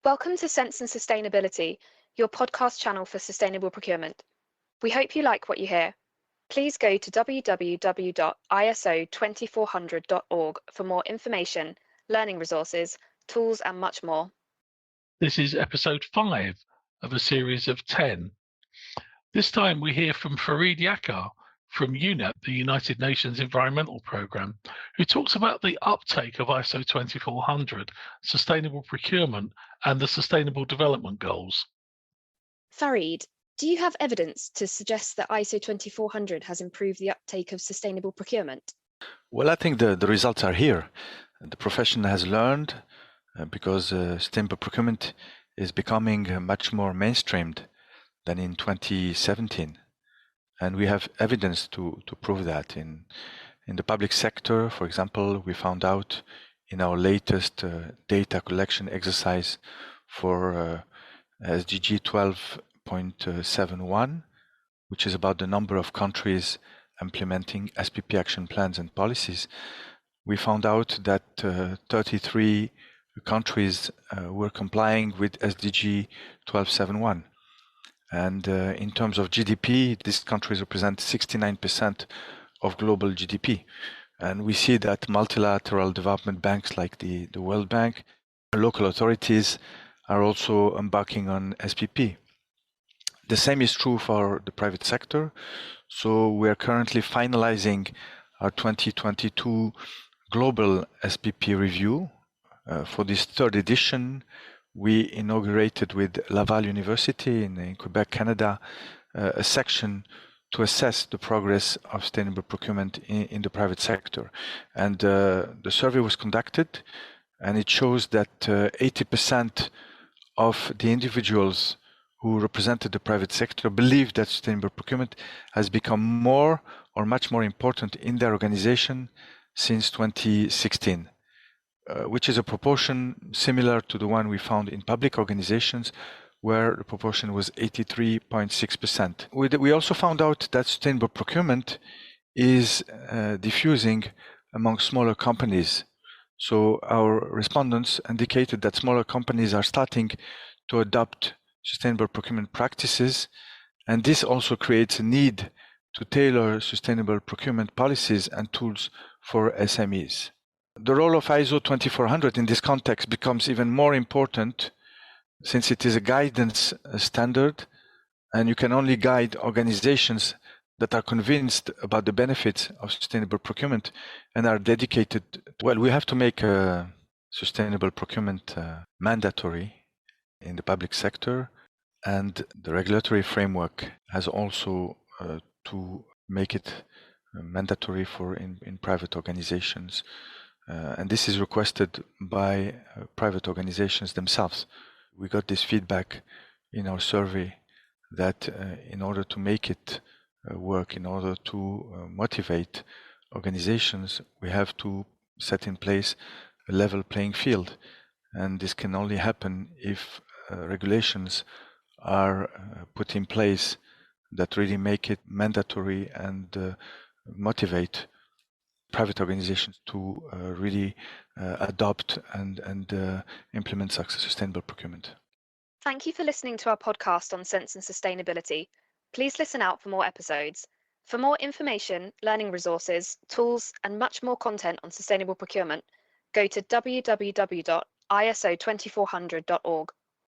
Welcome to Sense and Sustainability, your podcast channel for sustainable procurement. We hope you like what you hear. Please go to www.iso2400.org for more information, learning resources, tools, and much more. This is episode 5 of a series of 10. This time we hear from Farid Yaker from UNEP, the United Nations Environmental Programme, who talks about the uptake of ISO 2400, sustainable procurement, and the Sustainable Development Goals. Farid, do you have evidence to suggest that ISO 2400 has improved the uptake of sustainable procurement? Well, I think the results are here. The profession has learned because sustainable procurement is becoming much more mainstreamed than in 2017. And we have evidence to prove that. In the public sector, for example, we found out in our latest data collection exercise for SDG 12.71, which is about the number of countries implementing SPP action plans and policies. We found out that 33 countries were complying with SDG 1271. And in terms of GDP, these countries represent 69% of global GDP. And we see that multilateral development banks like the World Bank, local authorities are also embarking on SPP. The same is true for the private sector. So we are currently finalizing our 2022 global SPP review. For this third edition, we inaugurated with Laval University in Quebec, Canada, a section to assess the progress of sustainable procurement in the private sector. And the survey was conducted, and it shows that 80% of the individuals who represented the private sector believe that sustainable procurement has become more or much more important in their organization since 2016. Which is a proportion similar to the one we found in public organizations, where the proportion was 83.6%. We also found out that sustainable procurement is diffusing among smaller companies. So our respondents indicated that smaller companies are starting to adopt sustainable procurement practices, and this also creates a need to tailor sustainable procurement policies and tools for SMEs. The role of ISO 2400 in this context becomes even more important since it is a guidance standard, and you can only guide organizations that are convinced about the benefits of sustainable procurement and are dedicated. Well, we have to make sustainable procurement mandatory in the public sector, and the regulatory framework has also to make it mandatory for in private organizations. And this is requested by private organizations themselves. We got this feedback in our survey that in order to make it work, in order to motivate organizations, we have to set in place a level playing field. And this can only happen if regulations are put in place that really make it mandatory and motivate private organizations to really adopt and implement sustainable procurement. Thank you for listening to our podcast on Sense and Sustainability. Please listen out for more episodes. For more information, learning resources, tools, and much more content on sustainable procurement, go to www.iso2400.org.